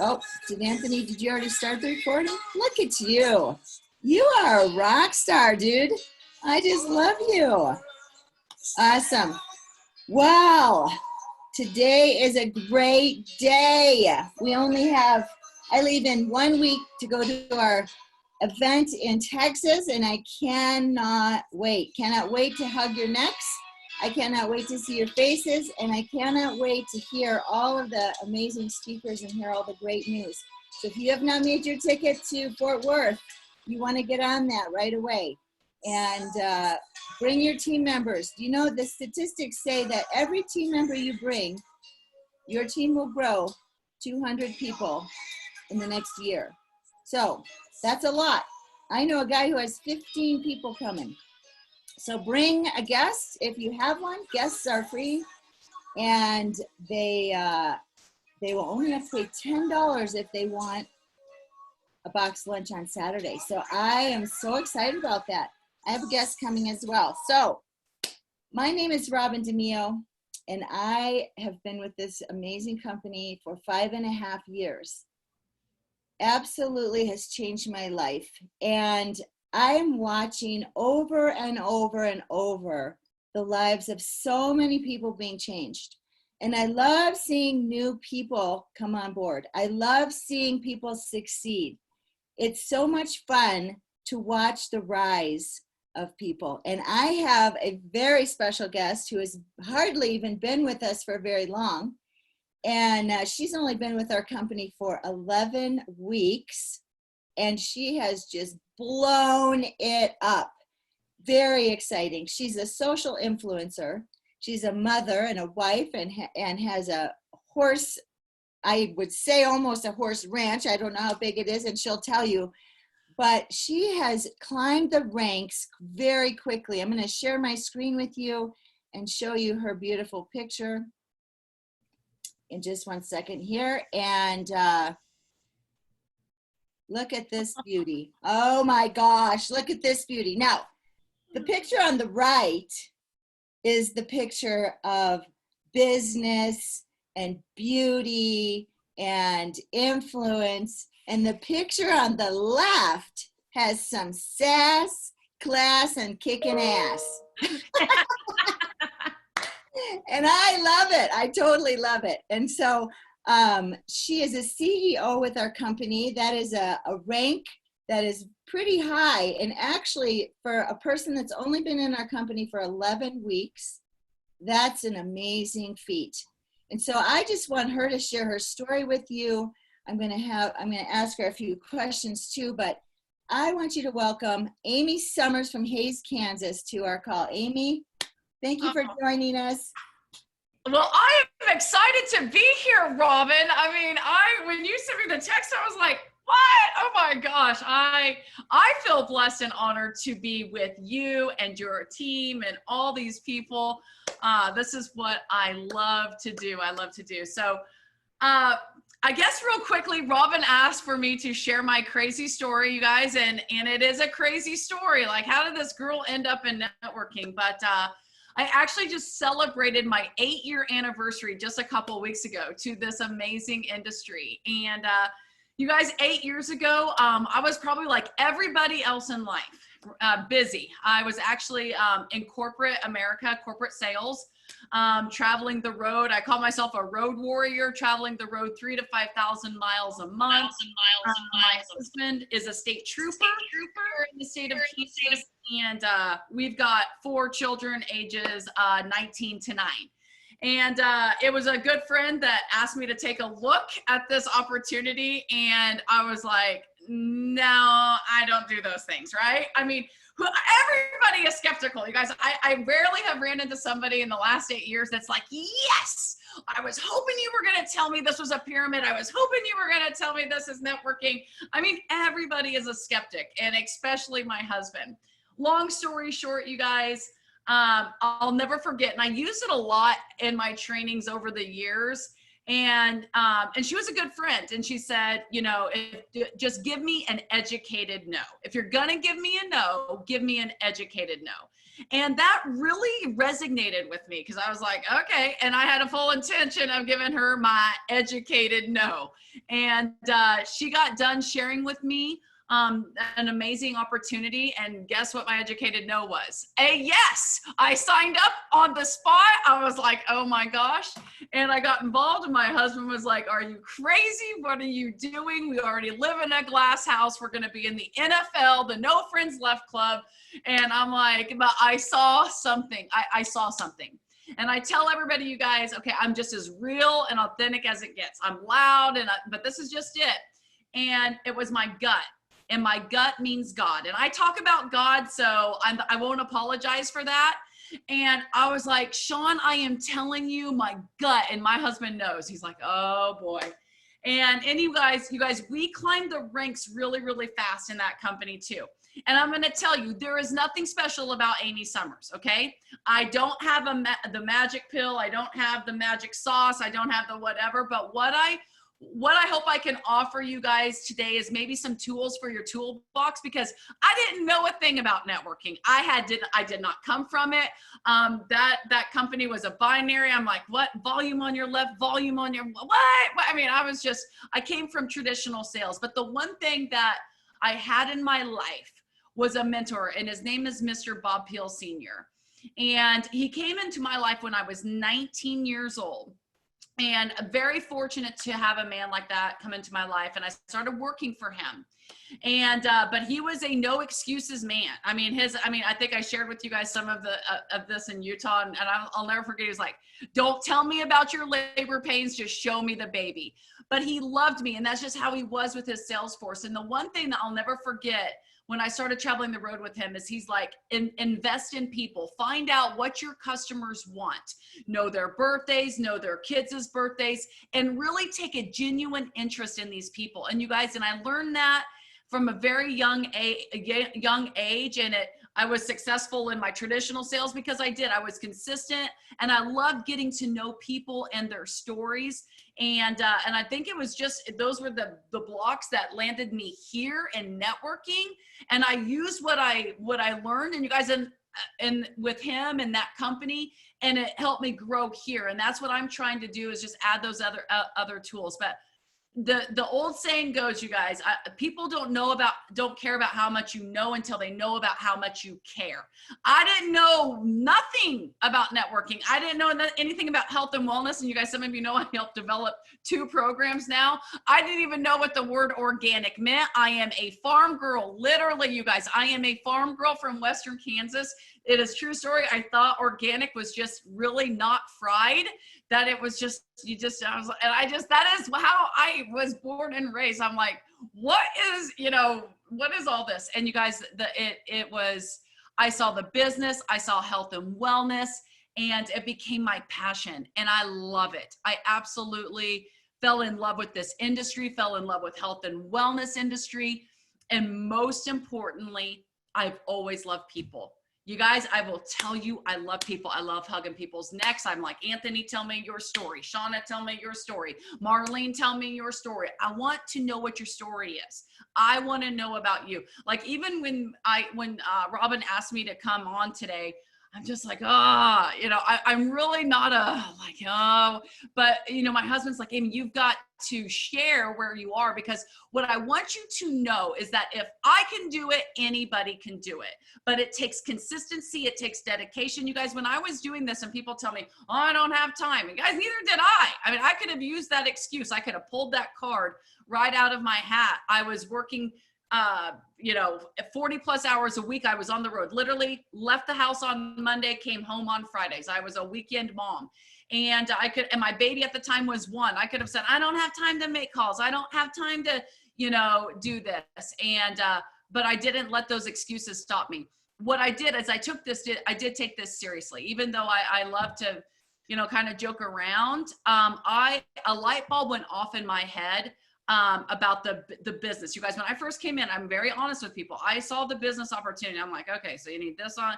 Oh, did you already start the recording? Look at you. You are a rock star, dude. I just love you. Awesome. Wow. Today is a great day. I leave in 1 week to go to our event in Texas, and I cannot wait. Cannot wait to hug your necks. I cannot wait to see your faces, and I cannot wait to hear all of the amazing speakers and hear all the great news. So if you have not made your ticket to Fort Worth, you want to get on that right away. And bring your team members. You know, the statistics say that every team member you bring, your team will grow 200 people in the next year. So that's a lot. I know a guy who has 15 people coming. So bring a guest if you have one. Guests are free, and they will only have to pay $10 if they want a box lunch on Saturday. So I am so excited about that. I have a guest coming as well. So my name is DeMio, and I have been with this amazing company for 5.5 years. Absolutely has changed my life. And I'm watching over and over and over the lives of so many people being changed. And I love seeing new people come on board. I love seeing people succeed. It's so much fun to watch the rise of people. And I have a very special guest who has hardly even been with us for very long. And she's only been with our company for 11 weeks. And she has just blown it up. Very exciting. She's a social influencer. She's a mother and a wife, and has a horse, I would say almost a horse ranch. I don't know how big it is, and she'll tell you. But she has climbed the ranks very quickly. I'm going to share my screen with you and show you her beautiful picture in just 1 second here. And look at this beauty. Oh my gosh, look at this beauty. Now, the picture on the right is the picture of business and beauty and influence. And the picture on the left has some sass, class, and kicking ass. And I love it. I totally love it. And so she is a CEO with our company. That is a rank that is pretty high. And actually, for a person that's only been in our company for 11 weeks, that's an amazing feat. And so I just want her to share her story with you. I'm going to ask her a few questions too, but I want you to welcome Amy Summers from Hays, Kansas to our call. Amy, thank you for joining us. Well, I am excited to be here, Robin. I mean, when you sent me the text, I was like, what? Oh my gosh. I feel blessed and honored to be with you and your team and all these people. This is what I love to do. So, I guess real quickly, Robin asked for me to share my crazy story, you guys, and it is a crazy story. Like, how did this girl end up in networking? But I actually just celebrated my 8-year anniversary just a couple of weeks ago to this amazing industry. And you guys, 8 years ago, I was probably like everybody else in life, busy. I was actually in corporate America, corporate sales, traveling the road. I call myself a road warrior, traveling the road 3,000 to 5,000 miles a month. My husband is a state trooper in the state of Kansas, and we've got 4 children ages 19 to 9. And it was a good friend that asked me to take a look at this opportunity, and I was like, no, I don't do those things, right? I mean, everybody is skeptical. You guys, I rarely have ran into somebody in the last 8 years that's like, yes, I was hoping you were going to tell me this was a pyramid. I was hoping you were going to tell me this is networking. I mean, everybody is a skeptic, and especially my husband. Long story short, you guys, I'll never forget, and I use it a lot in my trainings over the years. And she was a good friend, and she said, you know, just give me an educated no. If you're gonna give me a no, give me an educated no. And that really resonated with me because I was like, okay. And I had a full intention of giving her my educated no. And she got done sharing with me an amazing opportunity. And guess what my educated no was? A yes. I signed up on the spot. I was like, oh my gosh. And I got involved and my husband was like, are you crazy? What are you doing? We already live in a glass house. We're going to be in the NFL, the No Friends Left Club. And I'm like, but I saw something. I saw something. And I tell everybody, you guys, okay, I'm just as real and authentic as it gets. I'm loud, but this is just it. And it was my gut. And my gut means God. And I talk about God, so I won't apologize for that. And I was like, Sean, I am telling you my gut. And my husband knows. He's like, oh boy. And you guys, we climbed the ranks really, really fast in that company too. And I'm going to tell you, there is nothing special about Amy Summers, okay? I don't have the magic pill. I don't have the magic sauce. I don't have the whatever. But what I hope I can offer you guys today is maybe some tools for your toolbox, because I didn't know a thing about networking. I did not come from it. That company was a binary. I'm like, what? Volume on your left, volume on your what? I mean, I came from traditional sales. But the one thing that I had in my life was a mentor, and his name is Mr. Bob Peel Sr. And he came into my life when I was 19 years old. And very fortunate to have a man like that come into my life. And I started working for him. And, but he was a no excuses man. I mean, I think I shared with you guys some of this in Utah, and I'll never forget. He was like, don't tell me about your labor pains, just show me the baby. But he loved me. And that's just how he was with his sales force. And the one thing that I'll never forget when I started traveling the road with him is he's like, invest in people, find out what your customers want, know their birthdays, know their kids' birthdays, and really take a genuine interest in these people. And you guys, and I learned that from a very young age, and I was successful in my traditional sales because I was consistent, and I loved getting to know people and their stories. And I think it was just, those were the blocks that landed me here in networking. And I used what I learned, and you guys, and with him and that company, and it helped me grow here. And that's what I'm trying to do, is just add those other tools. But the old saying goes, you guys, people don't care about how much you know until they know about how much you care. I didn't know nothing about networking. I didn't know anything about health and wellness. And you guys, some of you know I helped develop 2 programs now. I didn't even know what the word organic meant. I am a farm girl. Literally, you guys, I am a farm girl from Western Kansas. It is a true story. I thought organic was just really not fried, that it was just, that is how I was born and raised. I'm like, what is all this? And you guys, I saw the business, I saw health and wellness, and it became my passion, and I love it. I absolutely fell in love with this industry, fell in love with health and wellness industry. And most importantly, I've always loved people. You guys, I will tell you, I love people. I love hugging people's necks. I'm like, Anthony, tell me your story. Shauna, tell me your story. Marlene, tell me your story. I want to know what your story is. I want to know about you. Like, even when Robin asked me to come on today, I'm just like, I'm really not but my husband's like, Amy, you've got to share where you are, because what I want you to know is that if I can do it, anybody can do it. But it takes consistency. It takes dedication. You guys, when I was doing this and people tell me, oh, I don't have time. And guys, neither did I. I mean, I could have used that excuse. I could have pulled that card right out of my hat. I was working 40 plus hours a week. I was on the road, literally left the house on Monday, came home on Fridays. I was a weekend mom, and and my baby at the time was 1. I could have said, I don't have time to make calls. I don't have time to, do this. And, but I didn't let those excuses stop me. What I did is I did take this seriously, even though I love to, kind of joke around. A light bulb went off in my head about the business. You guys, when I first came in, I'm very honest with people. I saw the business opportunity. I'm like, okay, so you need this on,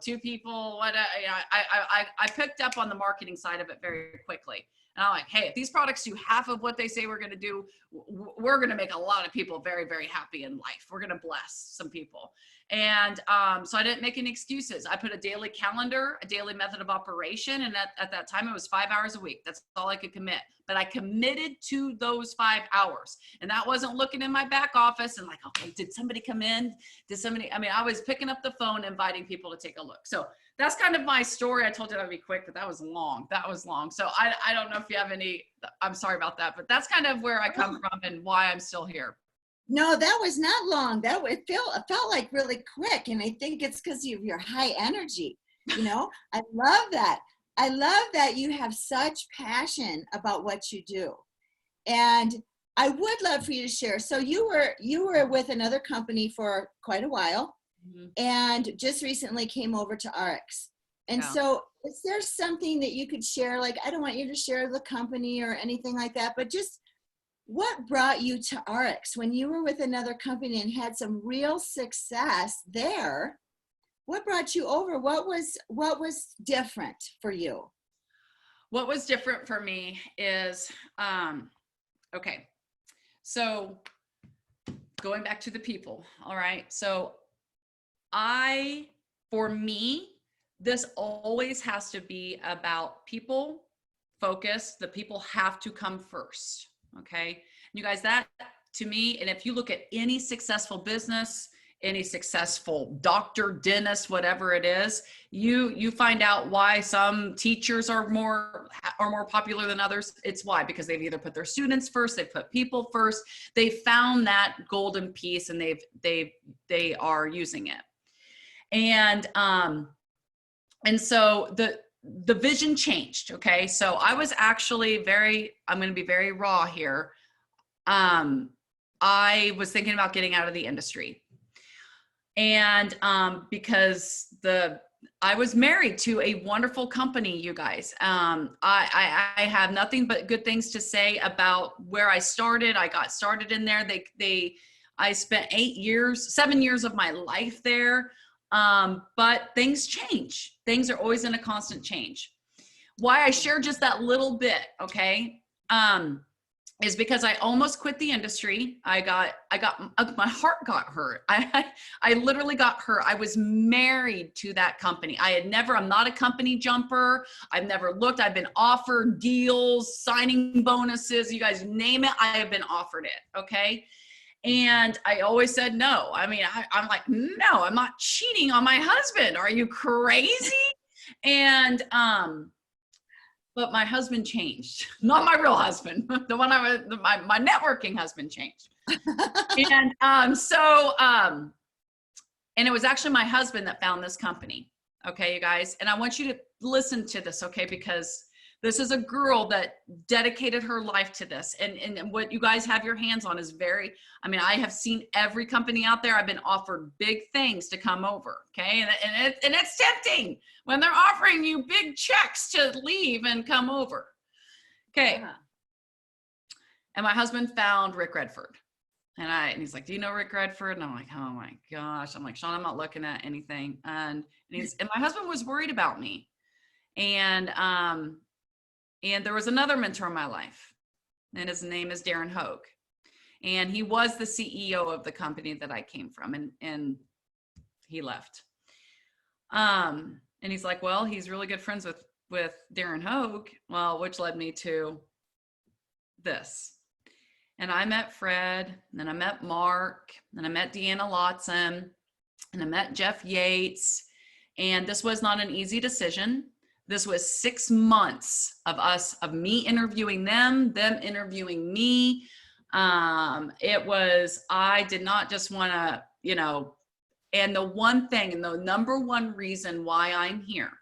2 people. I picked up on the marketing side of it very quickly. And I'm like, hey, if these products do half of what they say we're going to do, we're going to make a lot of people very, very happy in life. We're going to bless some people. And so I didn't make any excuses. I put a daily calendar, a daily method of operation. And at that time, it was 5 hours a week. That's all I could commit. But I committed to those 5 hours. And that wasn't looking in my back office and like, okay, did somebody come in? I was picking up the phone, inviting people to take a look. So that's kind of my story. I told you that would be quick, but that was long. So I don't know if you have any, I'm sorry about that, but that's kind of where I come from and why I'm still here. No, that was not long. It felt like really quick. And I think it's because of your high energy. I love that. I love that you have such passion about what you do. And I would love for you to share. So you were with another company for quite a while, and just recently came over to Ariix. And so is there something that you could share? Like, I don't want you to share the company or anything like that, but just what brought you to Ariix when you were with another company and had some real success there? What brought you over? What was different for you? What was different for me is, okay, so going back to the people, all right. So for me, this always has to be about people focus. The people have to come first. Okay. You guys, that to me, and if you look at any successful business, any successful doctor, dentist, whatever it is, you find out why some teachers are more popular than others. It's why, because they've either put their students first, they've put people first, they found that golden piece and they are using it. And so the vision changed. Okay. So I was actually I'm going to be very raw here. I was thinking about getting out of the industry. And because I was married to a wonderful company, you guys. I have nothing but good things to say about where I started. I got started in there. I spent 7 years of my life there. But things change. Things are always in a constant change. Why I share just that little bit, okay, is because I almost quit the industry. My heart got hurt. I literally got hurt. I was married to that company. I'm not a company jumper. I've never looked. I've been offered deals, signing bonuses, you guys name it. I have been offered it, okay? And I always said no. I mean, I'm like, no, I'm not cheating on my husband. Are you crazy? And, but my husband changed. Not my real husband. The one my networking husband changed. And and it was actually my husband that found this company. Okay, you guys. And I want you to listen to this, okay? Because this is a girl that dedicated her life to this. And what you guys have your hands on is I have seen every company out there. I've been offered big things to come over. Okay. And it's tempting when they're offering you big checks to leave and come over. Okay. Yeah. And my husband found Rick Redford. And he's like, do you know Rick Redford? And I'm like, oh my gosh. I'm like, Sean, I'm not looking at anything. And my husband was worried about me. And there was another mentor in my life, and his name is Darren Hogue. And he was the CEO of the company that I came from, and he left. And he's like, well, he's really good friends with Darren Hogue. Well, which led me to this. And I met Fred, and then I met Mark, and I met Deanna Lotson, and I met Jeff Yates. And this was not an easy decision. This was 6 months of me interviewing them interviewing me. I did not just want to, and the one thing, and the number one reason why I'm here,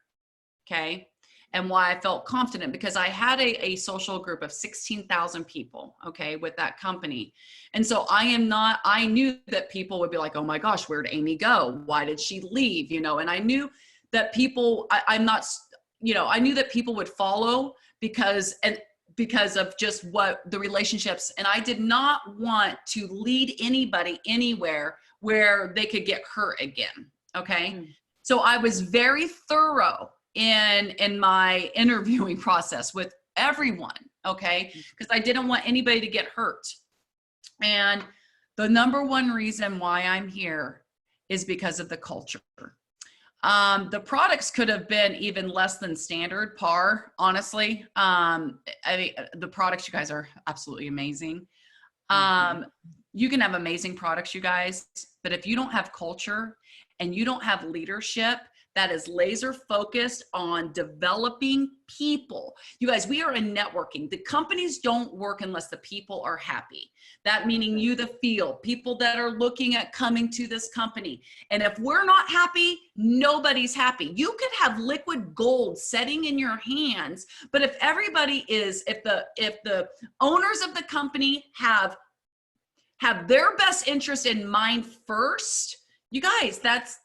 okay, and why I felt confident, because I had a social group of 16,000 people, okay, with that company. And so I knew that people would be like, oh my gosh, where'd Amy go? Why did she leave? And I knew that people, I knew that people would follow because of just what the relationships, and I did not want to lead anybody anywhere where they could get hurt again. Okay. So I was very thorough in my interviewing process with everyone. Okay. Because I didn't want anybody to get hurt. And the number one reason why I'm here is because of the culture. The products could have been even less than standard par, honestly. I mean, the products, you guys are absolutely amazing. You can have amazing products, you guys, but if you don't have culture and you don't have leadership that is laser focused on developing people, you guys, we are in networking. The companies don't work unless the people are happy. That meaning you, the field, people that are looking at coming to this company. And if we're not happy, nobody's happy. You could have liquid gold sitting in your hands, but if everybody is, if the owners of the company have their best interest in mind first, you guys, that's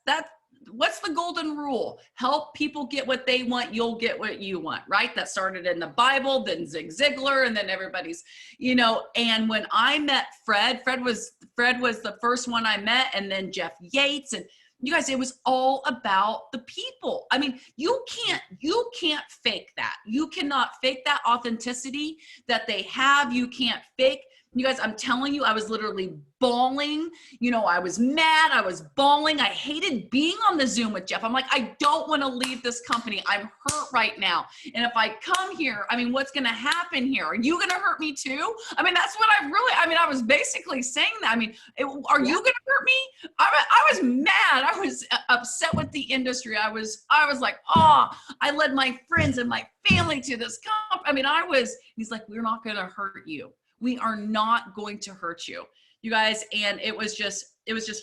what's the golden rule? Help people get what they want, you'll get what you want, right? That started in the Bible, then Zig Ziglar, and then everybody's, you know. And when I met Fred was the first one I met, and then Jeff Yates, and you guys, it was all about the people. I mean, you can't fake that. You cannot fake that authenticity that they have. You can't fake. You guys, I'm telling you, I was literally bawling. You know, I was mad. I was bawling. I hated being on the Zoom with Jeff. I'm like, I don't want to leave this company. I'm hurt right now. And if I come here, I mean, what's going to happen here? Are you going to hurt me too? I mean, that's what I was basically saying that. I mean, are you going to hurt me? I was mad. I was upset with the industry. I was like, oh, I led my friends and my family to this company. I mean, he's like, we're not going to hurt you. We are not going to hurt you, you guys. And it was just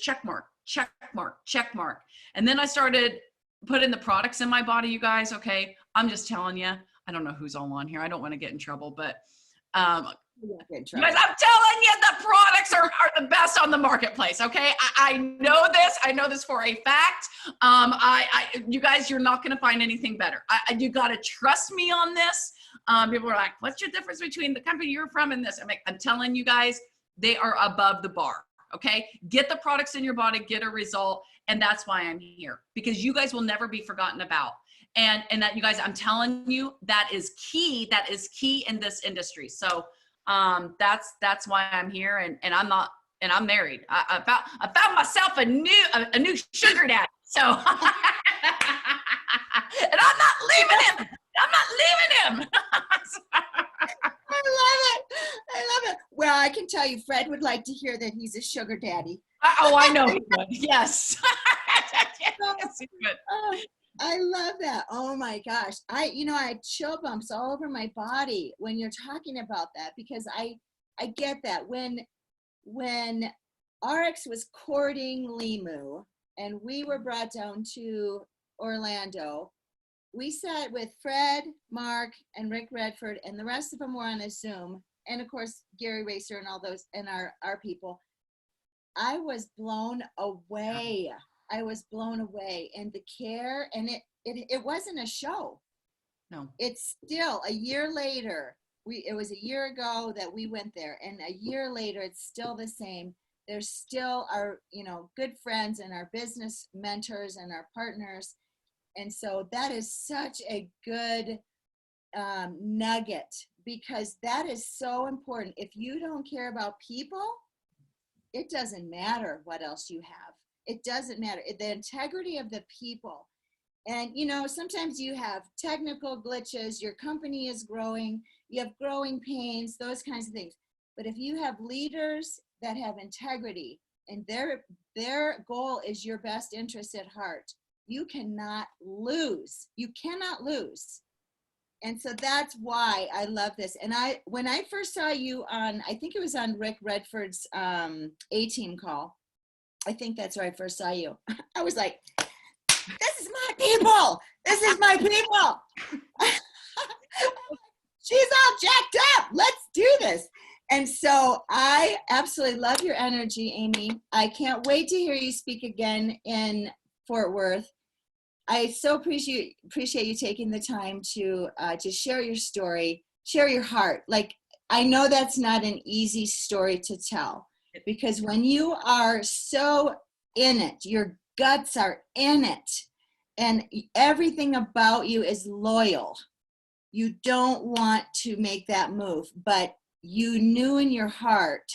check mark, check mark, check mark. And then I started putting the products in my body, you guys. Okay. I'm just telling you, I don't know who's all on here. I don't want to get in trouble, but, you guys, I'm telling you, the products are the best on the marketplace. Okay. I know this. I know this for a fact. You guys, you're not going to find anything better. You got to trust me on this. People are like, what's your difference between the company you're from and this? I'm telling you guys, they are above the bar. Okay. Get the products in your body, get a result. And that's why I'm here, because you guys will never be forgotten about. And that, you guys, I'm telling you, that is key. That is key in this industry. So, that's why I'm here, and I'm married. I found myself a new sugar daddy. So, and I'm not leaving him. I'm not leaving him. I love it. Well, I can tell you, Fred would like to hear that he's a sugar daddy. Oh, I know he would. Yes. Yes, he would. I love that. Oh my gosh. I had chill bumps all over my body when you're talking about that, because I get that when Ariix was courting Limu and we were brought down to Orlando, we sat with Fred, Mark, and Rick Redford, and the rest of them were on a Zoom. And of course, Gary Racer and all those, and our people. I was blown away. I was blown away, and the care, and it wasn't a show. No. It's still a year later. It was a year ago that we went there, and a year later, it's still the same. There's still our, good friends and our business mentors and our partners. And so that is such a good nugget, because that is so important. If you don't care about people, it doesn't matter what else you have. It doesn't matter. The integrity of the people. And, sometimes you have technical glitches, your company is growing, you have growing pains, those kinds of things. But if you have leaders that have integrity and their goal is your best interest at heart, you cannot lose. You cannot lose. And so that's why I love this. And when I first saw you I think it was on Rick Redford's A-Team call, I think that's where I first saw you. I was like, this is my people. This is my people. She's all jacked up. Let's do this. And so I absolutely love your energy, Amy. I can't wait to hear you speak again in Fort Worth. I so appreciate you taking the time to share your story, share your heart. Like, I know that's not an easy story to tell, because when you are so in it, your guts are in it, and everything about you is loyal. You don't want to make that move, but you knew in your heart,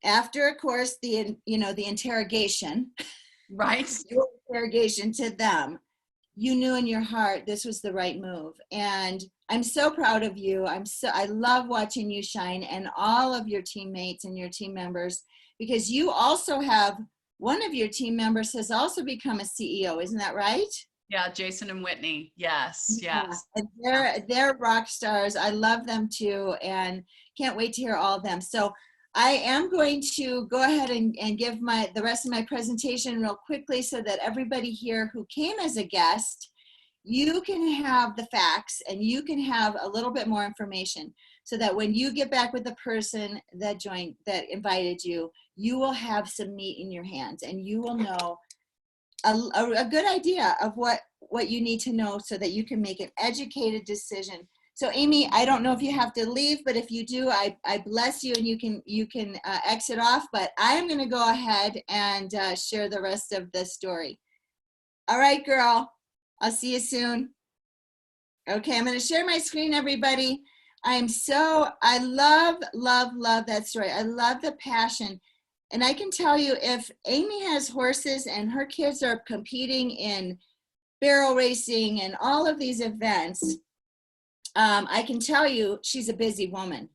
after, of course, the interrogation, Right. your interrogation to them, you knew in your heart this was the right move. And I'm so proud of you. I love watching you shine, and all of your teammates and your team members, because you also have, one of your team members has also become a CEO. Isn't that right? Yeah, Jason and Whitney. Yes, Yeah, yes. and they're rock stars. I love them too, and can't wait to hear all of them. So I am going to go ahead and give the rest of my presentation real quickly so that everybody here who came as a guest, you can have the facts and you can have a little bit more information, so that when you get back with the person that invited you, you will have some meat in your hands, and you will know a good idea of what you need to know so that you can make an educated decision. So Amy, I don't know if you have to leave, but if you do, I bless you, and you can exit off, but I am going to go ahead and share the rest of the story. All right, girl, I'll see you soon. Okay, I'm going to share my screen, everybody. I love that story. I love the passion. And I can tell you, if Amy has horses and her kids are competing in barrel racing and all of these events, I can tell you she's a busy woman.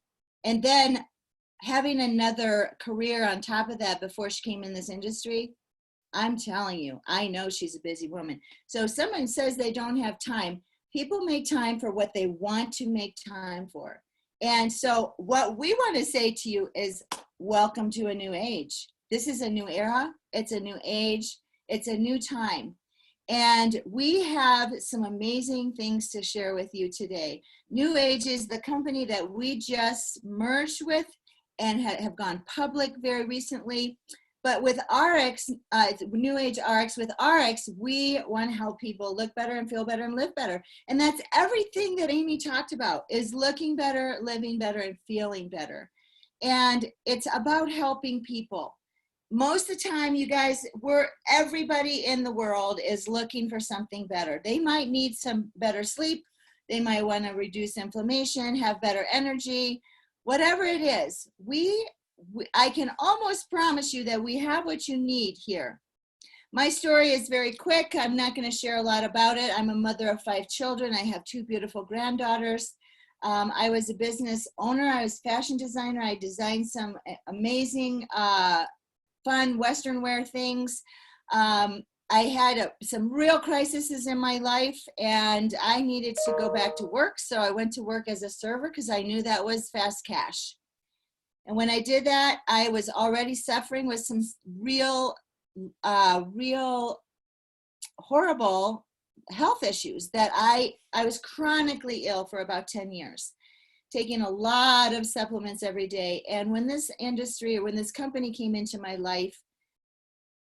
And then having another career on top of that before she came in this industry, I'm telling you, I know she's a busy woman. So if someone says they don't have time, people make time for what they want to make time for. And so what we want to say to you is, welcome to a new age. This is a new era. It's a new age. It's a new time. And we have some amazing things to share with you today. New Age is the company that we just merged with and have gone public very recently. But with Ariix, New Age Ariix, with Ariix, we want to help people look better and feel better and live better. And that's everything that Amy talked about, is looking better, living better, and feeling better. And it's about helping people. Most of the time, you guys, everybody in the world is looking for something better. They might need some better sleep. They might want to reduce inflammation, have better energy, whatever it is. I can almost promise you that we have what you need here. My story is very quick. I'm not going to share a lot about it. I'm a mother of 5 children. I have 2 beautiful granddaughters. I was a business owner. I was a fashion designer. I designed some amazing, fun Western wear things. I had some real crises in my life, and I needed to go back to work. So I went to work as a server because I knew that was fast cash. And when I did that, I was already suffering with some real horrible health issues that I was chronically ill for about 10 years, taking a lot of supplements every day. And when this industry, or when this company came into my life,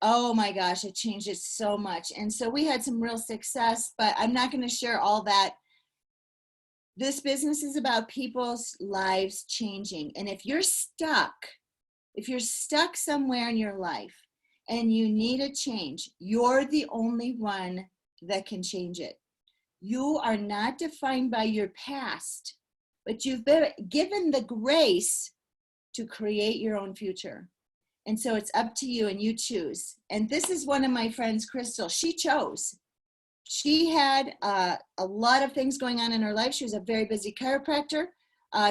oh my gosh, it changed it so much. And so we had some real success, but I'm not going to share all that. This business is about people's lives changing. And if you're stuck somewhere in your life and you need a change, you're the only one that can change it. You are not defined by your past, but you've been given the grace to create your own future. And so it's up to you, and you choose. And this is one of my friends, Crystal. She chose. She had a lot of things going on in her life. She was a very busy chiropractor.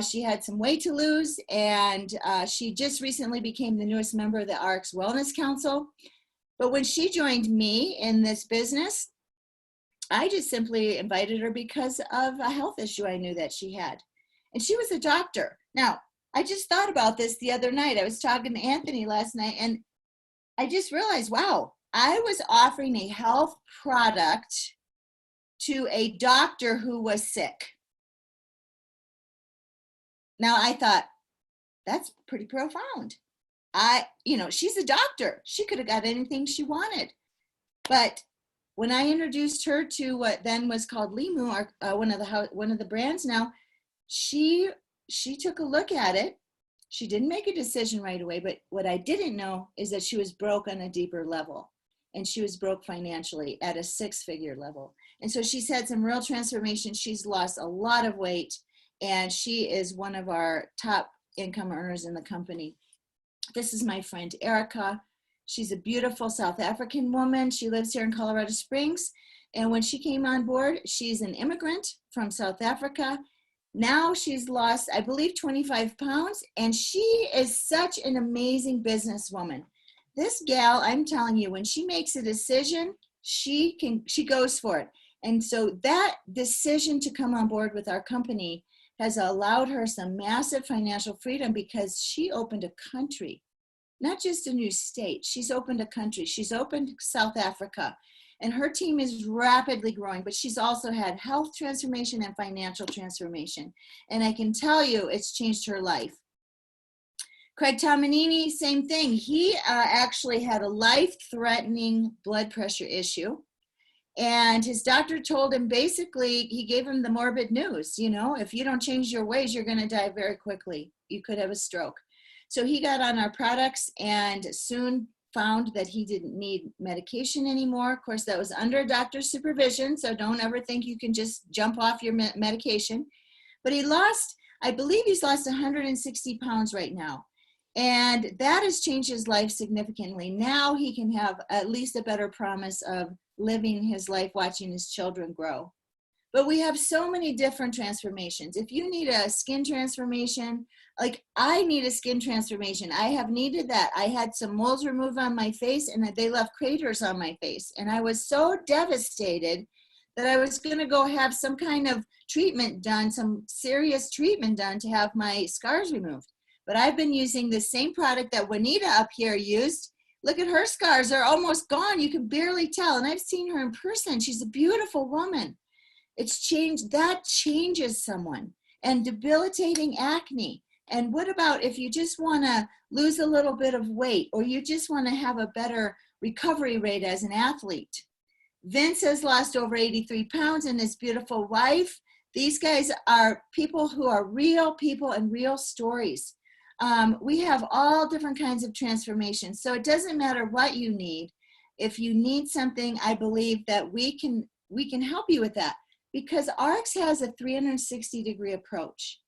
She had some weight to lose, and she just recently became the newest member of the Ariix Wellness Council. But when she joined me in this business, I just simply invited her because of a health issue I knew that she had. And she was a doctor. Now, I just thought about this the other night. I was talking to Anthony last night, and I just realized, wow, I was offering a health product to a doctor who was sick. Now I thought, that's pretty profound. She's a doctor. She could have got anything she wanted. But when I introduced her to what then was called Limu, one of the brands now, she took a look at it. She didn't make a decision right away, but what I didn't know is that she was broke on a deeper level, and she was broke financially at a 6-figure level. And so she's had some real transformation. She's lost a lot of weight, and she is one of our top income earners in the company. This is my friend Erica. She's a beautiful South African woman. She lives here in Colorado Springs. And when she came on board, she's an immigrant from South Africa. Now she's lost, I believe, 25 pounds, and she is such an amazing businesswoman. This gal, I'm telling you, when she makes a decision, she goes for it. And so that decision to come on board with our company has allowed her some massive financial freedom because she opened a country, not just a new state. She's opened a country. She's opened South Africa. And her team is rapidly growing, but she's also had health transformation and financial transformation. And I can tell you, it's changed her life. Craig Tomanini, same thing. He actually had a life-threatening blood pressure issue. And his doctor told him, basically, he gave him the morbid news, you know, if you don't change your ways, you're going to die very quickly. You could have a stroke. So he got on our products and soon found that he didn't need medication anymore. Of course, that was under doctor's supervision, so don't ever think you can just jump off your medication. But he lost, I believe he's lost 160 pounds right now. And that has changed his life significantly. Now he can have at least a better promise of living his life, watching his children grow. But we have so many different transformations. If you need a skin transformation, like I need a skin transformation. I have needed that. I had some moles removed on my face and they left craters on my face. And I was so devastated that I was going to go have some kind of treatment done, some serious treatment done to have my scars removed. But I've been using the same product that Juanita up here used. Look at her scars, they're almost gone. You can barely tell. And I've seen her in person. She's a beautiful woman. It's changed, that changes someone. And debilitating acne. And what about if you just want to lose a little bit of weight or you just want to have a better recovery rate as an athlete? Vince has lost over 83 pounds and his beautiful wife. These guys are people who are real people and real stories. We have all different kinds of transformations. So it doesn't matter what you need. If you need something, I believe that we can help you with that because Ariix has a 360-degree approach.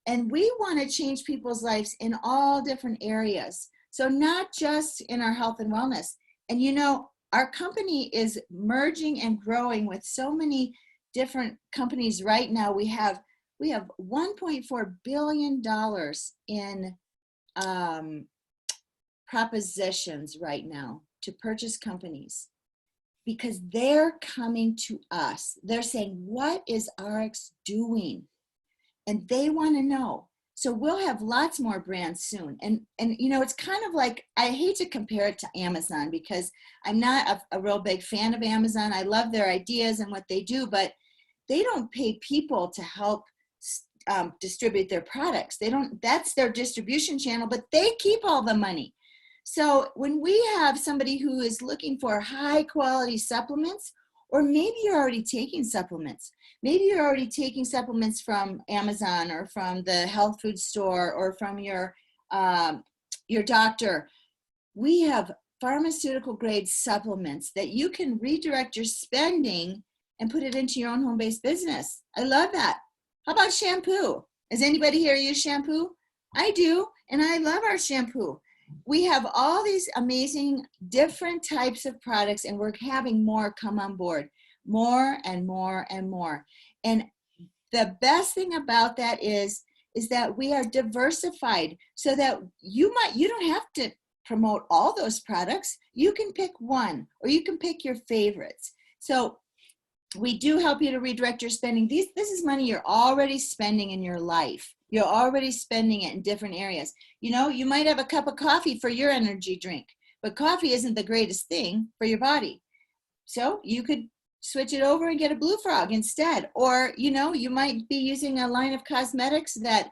And we want to change people's lives in all different areas. So not just in our health and wellness. And you know, our company is merging and growing with so many different companies right now. We have $1.4 billion in propositions right now to purchase companies because they're coming to us. They're saying, what is Ariix doing? And they want to know. So we'll have lots more brands soon. And you know, it's kind of like, I hate to compare it to Amazon because I'm not a real big fan of Amazon. I love their ideas and what they do, but they don't pay people to help distribute their products. They don't, that's their distribution channel, but they keep all the money. So when we have somebody who is looking for high quality supplements, or maybe you're already taking supplements, maybe you're already taking supplements from Amazon or from the health food store or from your doctor. We have pharmaceutical grade supplements that you can redirect your spending and put it into your own home-based business. I love that. How about shampoo? Does anybody here use shampoo? I do, and I love our shampoo. We have all these amazing different types of products, and we're having more come on board, more and more and more. And the best thing about that is that we are diversified so that you don't have to promote all those products. You can pick one, or you can pick your favorites. So we do help you to redirect your spending. This is money you're already spending in your life. You're already spending it in different areas. You know, you might have a cup of coffee for your energy drink, but coffee isn't the greatest thing for your body. So you could switch it over and get a Blue Frog instead. Or, you know, you might be using a line of cosmetics that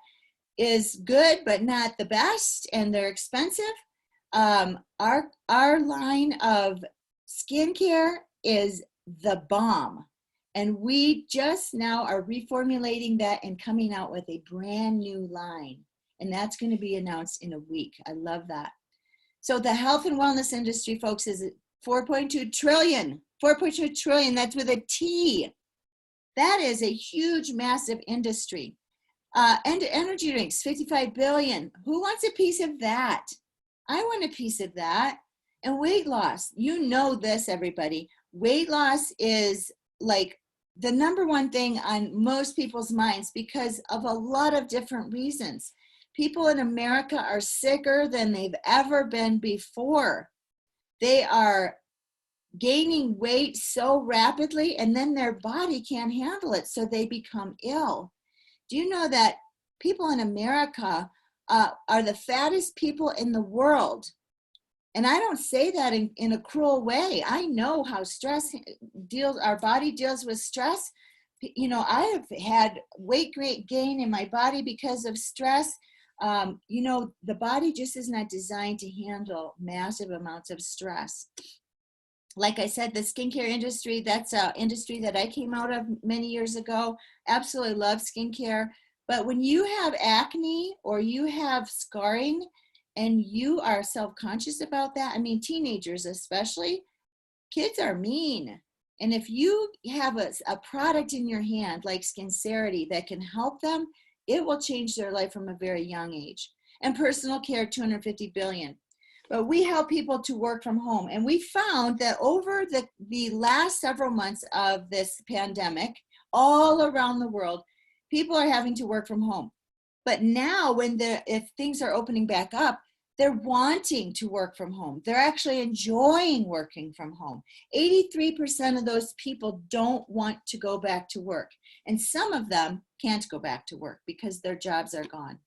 is good, but not the best, and they're expensive. Our line of skincare is the bomb. And we just now are reformulating that and coming out with a brand new line. And that's going to be announced in a week. I love that. So the health and wellness industry, folks, is 4.2 trillion. 4.2 trillion, that's with a T. That is a huge, massive industry. And energy drinks, 55 billion. Who wants a piece of that? I want a piece of that. And weight loss, you know this, everybody. Weight loss is like the number one thing on most people's minds because of a lot of different reasons. People in America are sicker than they've ever been before. They are gaining weight so rapidly, and then their body can't handle it, so they become ill. Do you know that people in America are the fattest people in the world? And I don't say that in a cruel way. I know how our body deals with stress. You know, I have had weight gain in my body because of stress. You know, the body just is not designed to handle massive amounts of stress. Like I said, the skincare industry, that's an industry that I came out of many years ago. Absolutely love skincare. But when you have acne or you have scarring and you are self-conscious about that, I mean, teenagers especially, kids are mean. And if you have a product in your hand like Skincerity that can help them, it will change their life from a very young age. And personal care, $250 billion. But we help people to work from home. And we found that over the last several months of this pandemic, all around the world, people are having to work from home. But now if things are opening back up, they're wanting to work from home. They're actually enjoying working from home. 83% of those people don't want to go back to work. And some of them can't go back to work because their jobs are gone.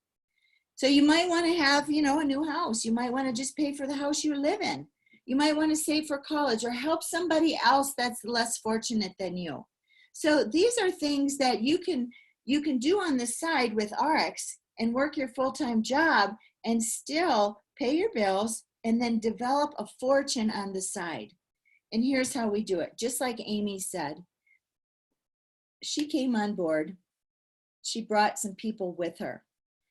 So you might want to have, you know, a new house. You might want to just pay for the house you live in. You might want to save for college or help somebody else that's less fortunate than you. So these are things that you can do on the side with Ariix and work your full-time job and still pay your bills and then develop a fortune on the side. And here's how we do it. Just like Amy said, she came on board. She brought some people with her.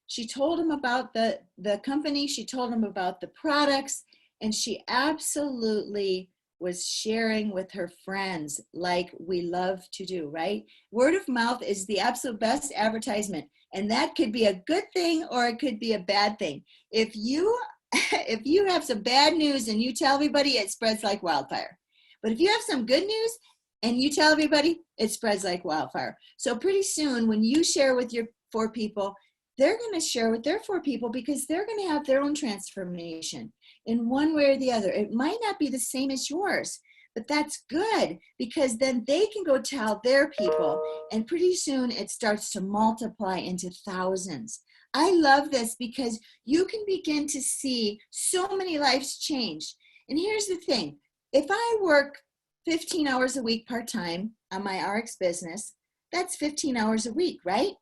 She told them about the company. She told them about the products, and she absolutely was sharing with her friends like we love to do, right? Word of mouth is the absolute best advertisement, and that could be a good thing or it could be a bad thing. If you have some bad news and you tell everybody, it spreads like wildfire. But if you have some good news and you tell everybody, it spreads like wildfire. So pretty soon when you share with your 4 people, they're going to share with their 4 people because they're going to have their own transformation in one way or the other. It might not be the same as yours, but that's good because then they can go tell their people, and pretty soon it starts to multiply into thousands. I love this because you can begin to see so many lives change. And here's the thing. If I work 15 hours a week part-time on my Ariix business, that's 15 hours a week, right?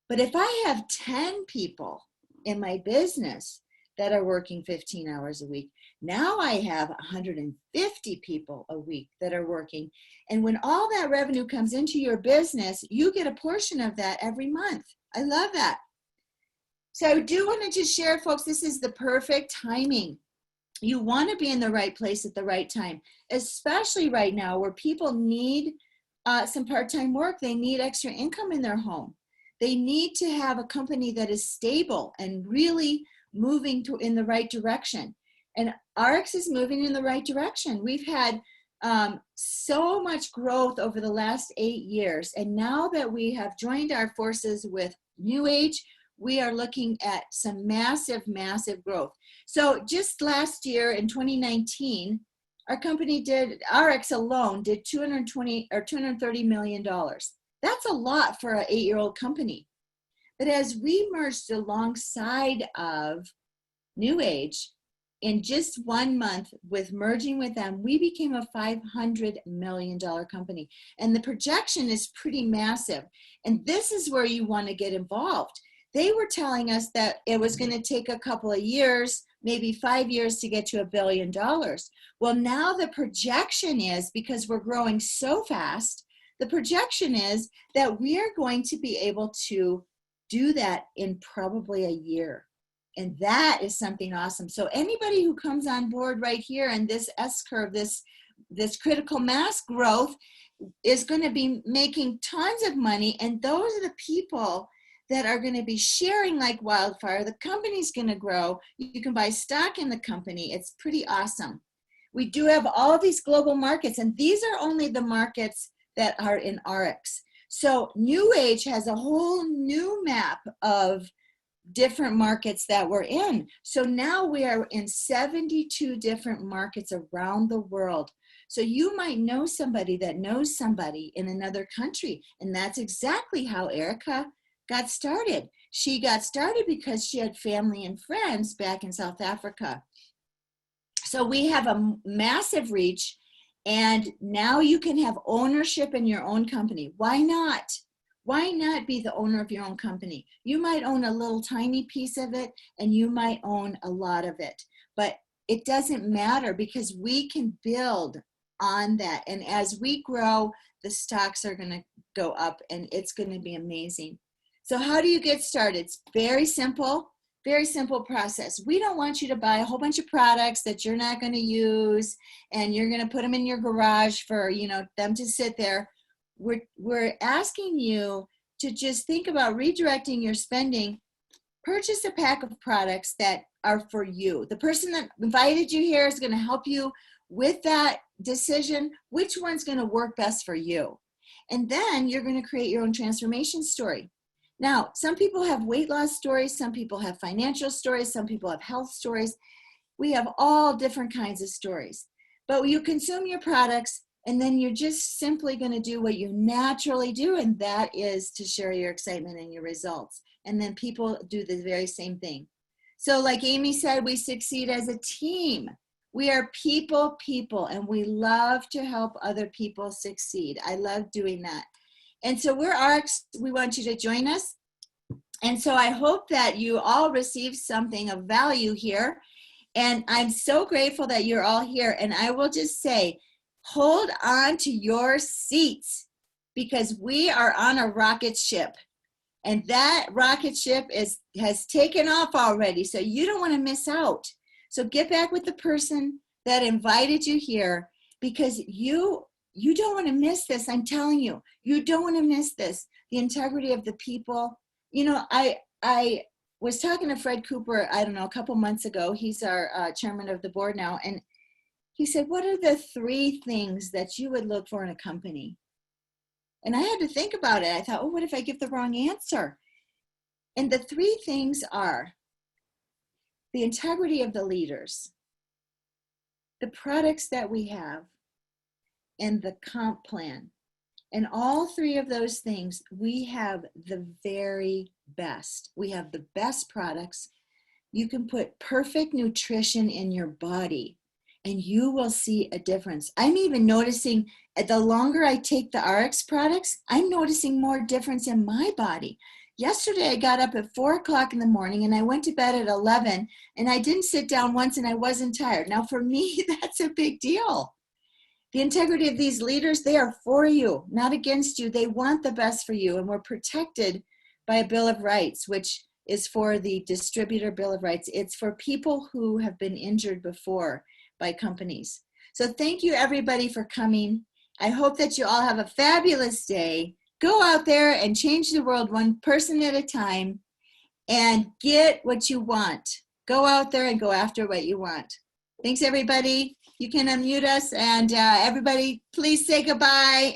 But if I have 10 people in my business that are working 15 hours a week, now I have 150 people a week that are working. And when all that revenue comes into your business, you get a portion of that every month. I love that. So I do want to just share, folks, this is the perfect timing. You want to be in the right place at the right time, especially right now where people need some part-time work. They need extra income in their home. They need to have a company that is stable and really moving in the right direction. And Ariix is moving in the right direction. We've had so much growth over the last 8 years. And now that we have joined our forces with New Age, we are looking at some massive, massive growth. So just last year in 2019, our company Ariix alone did $230 million. That's a lot for an 8-year-old company. But as we merged alongside of New Age, in just 1 month with merging with them, we became a $500 million company. And the projection is pretty massive. And this is where you want to get involved. They were telling us that it was going to take a couple of years, maybe 5 years to get to $1 billion. Well, now the projection is, because we're growing so fast, the projection is that we are going to be able to do that in probably a year. And that is something awesome. So anybody who comes on board right here in this S-curve, this critical mass growth is going to be making tons of money. And those are the people that are going to be sharing like wildfire. The company's going to grow. You can buy stock in the company. It's pretty awesome. We do have all of these global markets, and these are only the markets that are in Ariix. So New Age has a whole new map of different markets that we're in. So now we are in 72 different markets around the world. So you might know somebody that knows somebody in another country. And that's exactly how Erica got started. She got started because she had family and friends back in South Africa. So we have a massive reach, and now you can have ownership in your own company. Why not? Why not be the owner of your own company? You might own a little tiny piece of it, and you might own a lot of it. But it doesn't matter, because we can build on that. And as we grow, the stocks are going to go up, and it's going to be amazing. So how do you get started? It's very simple process. We don't want you to buy a whole bunch of products that you're not going to use, and you're going to put them in your garage for, them to sit there. We're asking you to just think about redirecting your spending. Purchase a pack of products that are for you. The person that invited you here is going to help you with that decision, which one's going to work best for you. And then you're going to create your own transformation story. Now, some people have weight loss stories, some people have financial stories, some people have health stories. We have all different kinds of stories. But you consume your products, and then you're just simply going to do what you naturally do, and that is to share your excitement and your results. And then people do the very same thing. So like Amy said, we succeed as a team. We are people, and we love to help other people succeed. I love doing that. And so we're Ariix. We want you to join us. And so I hope that you all receive something of value here. And I'm so grateful that you're all here. And I will just say, hold on to your seats, because we are on a rocket ship. And that rocket ship has taken off already. So you don't want to miss out. So get back with the person that invited you here, because you don't want to miss this. I'm telling you, you don't want to miss this. The integrity of the people. I was talking to Fred Cooper, I don't know, a couple months ago. He's our chairman of the board now. And he said, what are the 3 things that you would look for in a company? And I had to think about it. I thought, oh, what if I give the wrong answer? And the 3 things are the integrity of the leaders, the products that we have, and the comp plan. And all 3 of those things, we have the very best. We have the best products. You can put perfect nutrition in your body, and you will see a difference. I'm even noticing, the longer I take the Ariix products, I'm noticing more difference in my body. Yesterday, I got up at 4 o'clock in the morning, and I went to bed at 11, and I didn't sit down once, and I wasn't tired. Now, for me, that's a big deal. The integrity of these leaders, they are for you, not against you. They want the best for you, and we're protected by a Bill of Rights, which is for the distributor Bill of Rights. It's for people who have been injured before by companies. So thank you, everybody, for coming. I hope that you all have a fabulous day. Go out there and change the world one person at a time, and get what you want. Go out there and go after what you want. Thanks, everybody. You can unmute us, and everybody, please say goodbye.